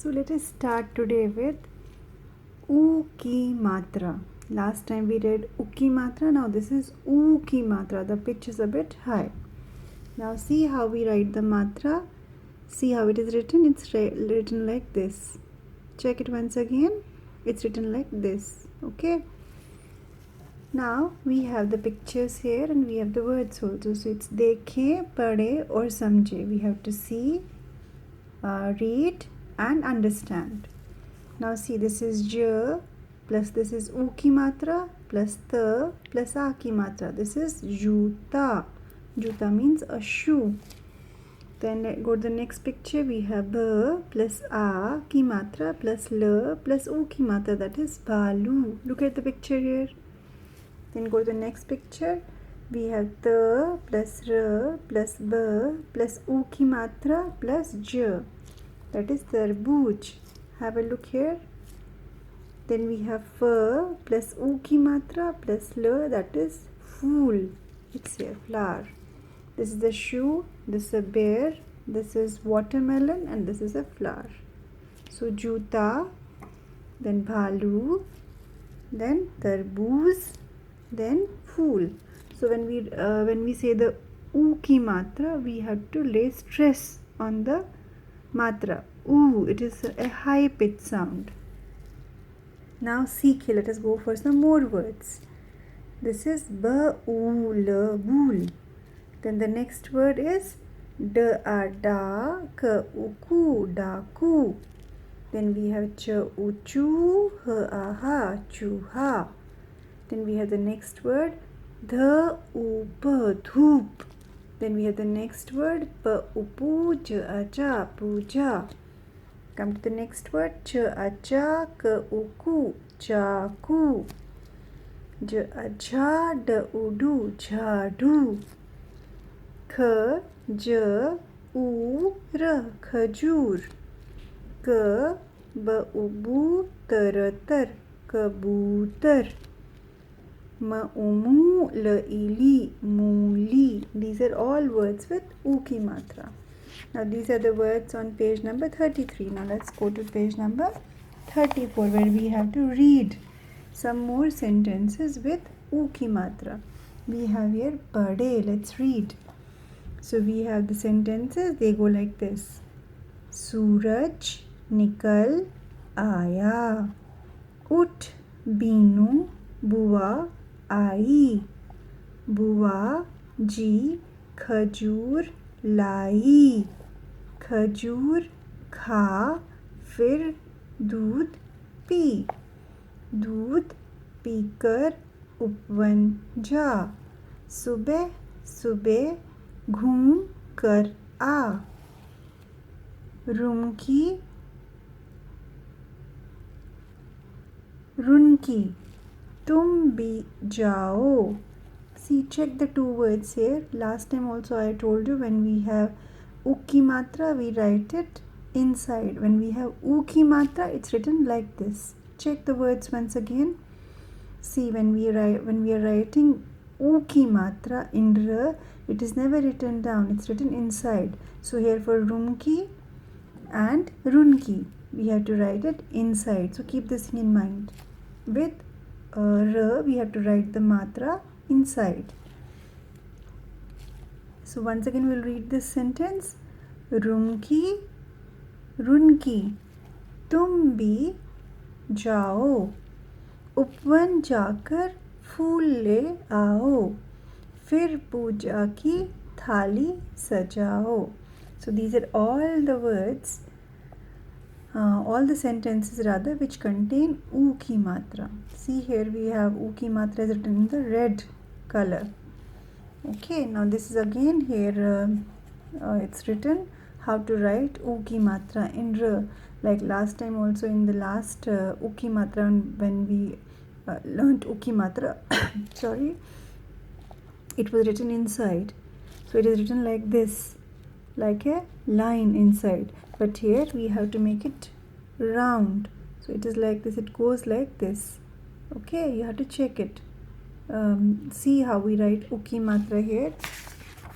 So let us start today with U ki matra. Last time we read U ki matra. Now this is U ki matra. The pitch is a bit high. Now see how we write the matra. See how it is written. It's written like this. Check it once again. It's written like this. Okay. Now we have the pictures here and we have the words also. So it's dekhe, padhe or samjhe. We have to see, read and understand. Now see, this is j plus this is u ki matra plus ta plus a ki matra. This is juta. Juta means a shoe. Then go to the next picture. We have b plus a ki matra plus l plus u ki matra. That is balu. Look at the picture here. Then go to the next picture. We have ta plus r plus b plus u ki matra plus j. That is tarbooj. Have a look here. Then we have f plus u ki matra plus l. That is fool. It's here, flower. This is the shoe. This is a bear. This is watermelon, and this is a flower. So juta, then bhalu, then tarbooj, then fool. So when we say the u ki matra, we have to lay stress on the matra. U. It is a high pitch sound. Now seek. Let us go for some more words. This is ba-u-la, bool. Then the next word is da-a-da, ka-u-ku, da-ku. Then we have cha-u-chu, ha-a-ha, chu-ha. Then we have the next word dha-u-pa, dhoop. Then we have the next word pa-u-pu, ja-a-ja, puja. Come to the next word cha-a-cha, ka-u-ku, cha-ku. Ja-a-ja, da-u-du, ja-du. K-ja-u-r, khajur. Ka-ba-u-bu, tar-tar, kabutar. Ma-umu, la-ili, mooli. These are all words with u ki matra. Now these are the words on page number 33. Now let's go to page number 34 where we have to read some more sentences with u ki matra. We have here padhe. Let's read. So we have the sentences. They go like this. Suraj nikal aaya. Ut Binu बुआ आई. बुआ जी खजूर लाई. खजूर खा फिर दूध P. दूध पीकर उपवन जा. सुबह सुबह घूम कर आ. रुनकी रुनकी तुम भी जाओ. See, check the two words here. Last time also I told you when we have u ki matra, we write it inside. When we have u ki matra, it's written like this. Check the words once again. See, when we are writing u ki matra in r, it is never written down. It's written inside. So here for rumki and runki, we have to write it inside. So keep this thing in mind. With r, we have to write the matra inside. So once again we'll read this sentence. Rumki runki तुम भी जाओ. उपवन जाकर फूल ले आओ. फिर पूजा की थाली सजाओ. So these are all the words, all the sentences rather, which contain u ki matra. See, here we have u ki matra is written in the red color. Okay, now this is again here it's written how to write u ki matra in r. Like last time also, in the last u ki matra, when we learnt u ki matra sorry, it was written inside. So it is written like this, like a line inside. But here we have to make it round. So it is like this. It goes like this. Okay, you have to check it. See how we write u ki matra here.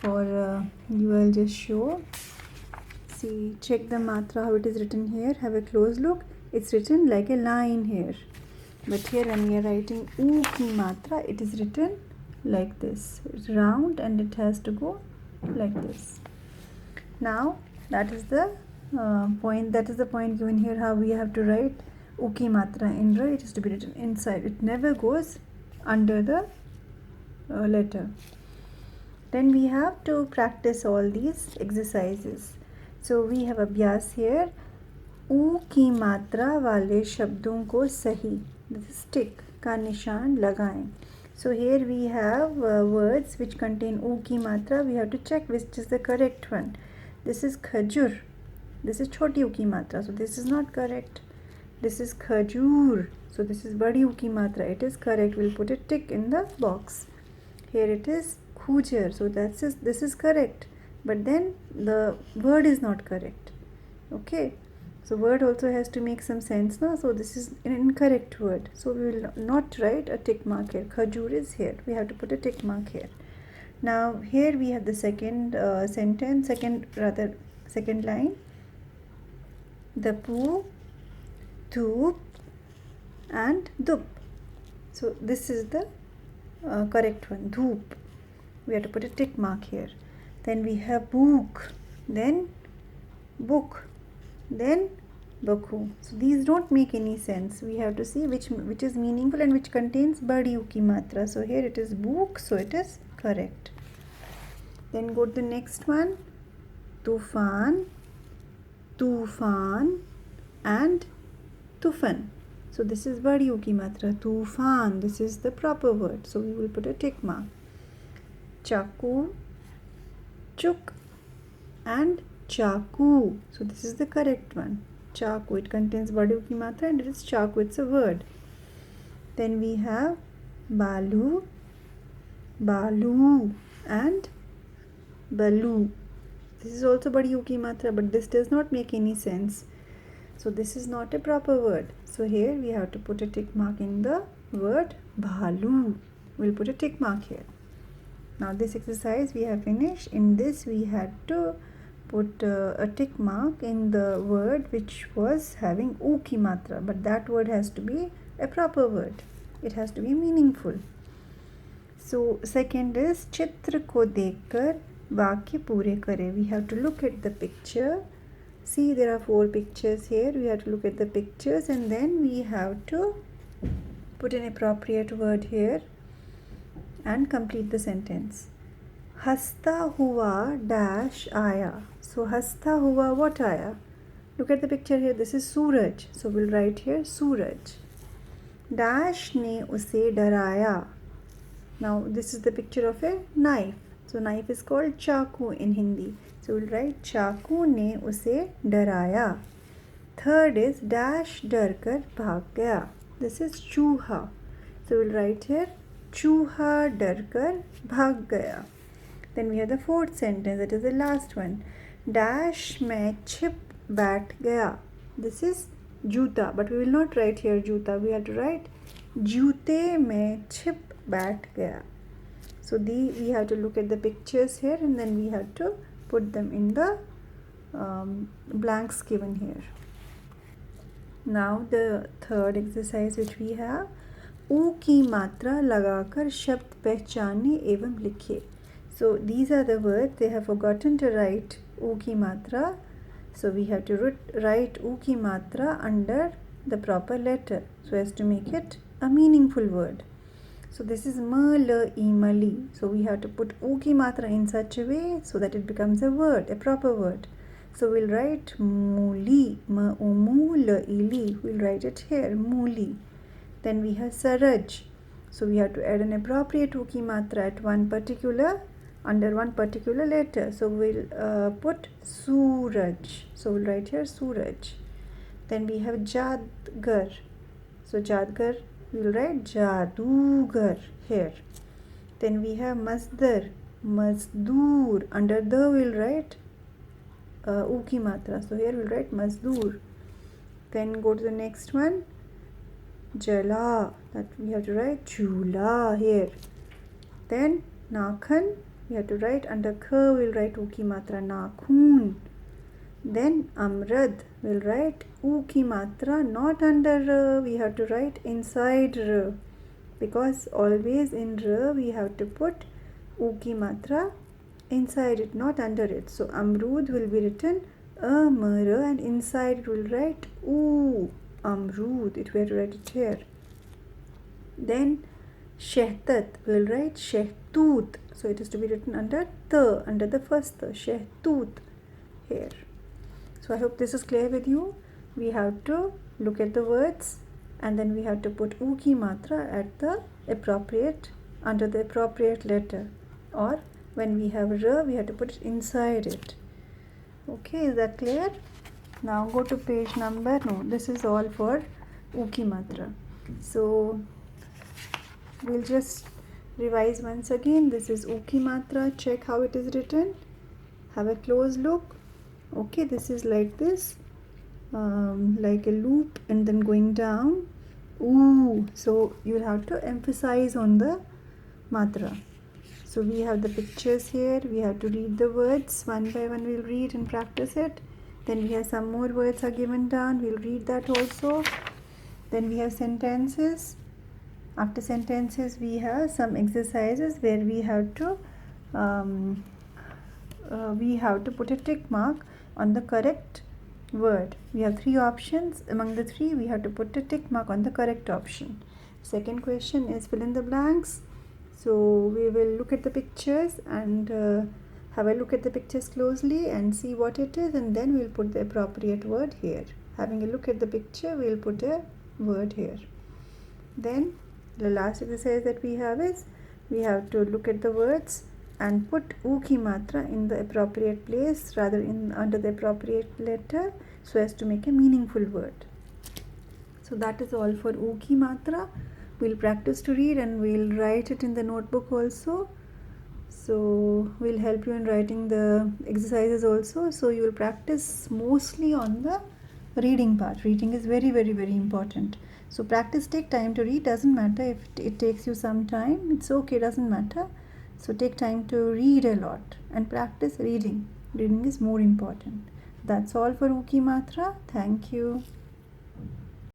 For you, I'll just show. See, check the matra, how it is written here. Have a close look. It's written like a line here. But here when we are writing U ki matra, it is written like this. It's round and it has to go like this. Now that is the point. That is the point given here. How we have to write U ki matra in ra. It is to be written inside. It never goes under the letter. Then we have to practice all these exercises. So we have abhyas here. U की मात्रा वाले शब्दों को सही, this is tick का निशान लगाएं. So here we have words which contain U की मात्रा. We have to check which is the correct one. This is khajur. This is छोटी U की मात्रा. So this is not correct. This is khajur. So this is बड़ी U की मात्रा. It is correct. We'll put a tick in the box. Here it is khujar. So this is correct. But then the word is not correct. Okay. So word also has to make some sense now. So this is an incorrect word. So we will not write a tick mark here. Khajur is here. We have to put a tick mark here. Now here we have the second sentence, second line. Dapu, dhup and dup. So this is the correct one. Dhup. We have to put a tick mark here. Then we have book. Then book. Then bakhu. So these don't make any sense. We have to see which is meaningful and which contains badi U ki matra. So here it is book, so it is correct. Then go to the next one. Tufan, tufan and tufan. So this is badi U ki matra. Tufan, this is the proper word. So we will put a tick mark. Chaku, chuk and chaku. So this is the correct one. Chaku. It contains badi U ki matra and it is chaku. It's a word. Then we have balu, balu and balu. This is also badi U ki matra, but this does not make any sense. So this is not a proper word. So here we have to put a tick mark in the word bhalu. We'll put a tick mark here. Now this exercise we have finished. In this we had to put a tick mark in the word which was having U ki matra, but that word has to be a proper word. It has to be meaningful. So second is चित्र को देखकर वाक्य पूरे करें. We have to look at the picture. See, there are 4 pictures here. We have to look at the pictures and then we have to put an appropriate word here and complete the sentence. हंसता हुआ dash आया. So हंसता हुआ, what आया? Look at the picture here. This is Suraj. So we'll write here Suraj. Dash ने उसे डराया. Now this is the picture of a knife. So knife is called चाकू in Hindi. So we'll write चाकू ने उसे डराया. Third is dash डर कर भाग गया. This is चूहा. So we'll write here चूहा डर कर भाग गया. Then we have the fourth sentence, that is the last one. Dash में छिप बैठ गया. This is जूता, but we will not write here जूता. We have to write जूते में छिप बैठ गया. So we have to look at the pictures here and then we have to put them in the blanks given here. Now the third exercise which we have, ऊ की मात्रा लगाकर शब्द पहचाने एवं लिखिए. So these are the words. They have forgotten to write U ki matra. So we have to write U ki matra under the proper letter so as to make it a meaningful word. So this is ma, la, I, mali. So we have to put U ki matra in such a way so that it becomes a word, a proper word. So we'll write muli, ma, umu, la, ili. We'll write it here, muli. Then we have saraj. So we have to add an appropriate U ki matra at under one particular letter. So we'll put Suraj. So we'll write here Suraj. Then we have Jadgar. So Jadgar, we'll write Jadugar here. Then we have Masdar, Mazdur. Under the we'll write U ki matra. So here we'll write Mazdur. Then go to the next one. Jala. That we have to write Chula here. Then Nakhan. We have to write under K, we'll write U ki matra, Nakhun. Then amrad, we'll write U ki matra not under R, we have to write inside R, because always in R we have to put U ki matra inside it, not under it. So amrud will be written amr, and inside we'll write U, amrud, it will write it here. Then shehtat, we'll write shehtut, so it is to be written under the first shehtut here. So I hope this is clear with you. We have to look at the words and then we have to put U ki matra at the appropriate, under the appropriate letter, or when we have R we have to put it inside it. Okay, is that clear? Now go to page number, no, this is all for U ki matra. So we'll just revise once again. This is U ki matra, check how it is written, have a close look. Okay, this is like this, like a loop and then going down. Ooh, so you'll have to emphasize on the matra. So we have the pictures here, we have to read the words one by one, we'll read and practice it. Then we have some more words are given down, we'll read that also. Then we have sentences. After sentences we have some exercises where we have to put a tick mark on the correct word. We have 3 options. Among the 3 we have to put a tick mark on the correct option. Second question is fill in the blanks. So we will look at the pictures and have a look at the pictures closely and see what it is, and then we'll put the appropriate word here. Having a look at the picture, we'll put a word here. Then the last exercise that we have is we have to look at the words and put U ki matra in the appropriate place, rather in under the appropriate letter, so as to make a meaningful word. So that is all for U ki matra. We'll practice to read and we'll write it in the notebook also. So we'll help you in writing the exercises also. So you will practice mostly on the reading part. Reading is very, very, very important. So practice, take time to read, doesn't matter if it takes you some time, it's okay, doesn't matter. So take time to read a lot and practice reading. Reading is more important. That's all for U ki matra. Thank you.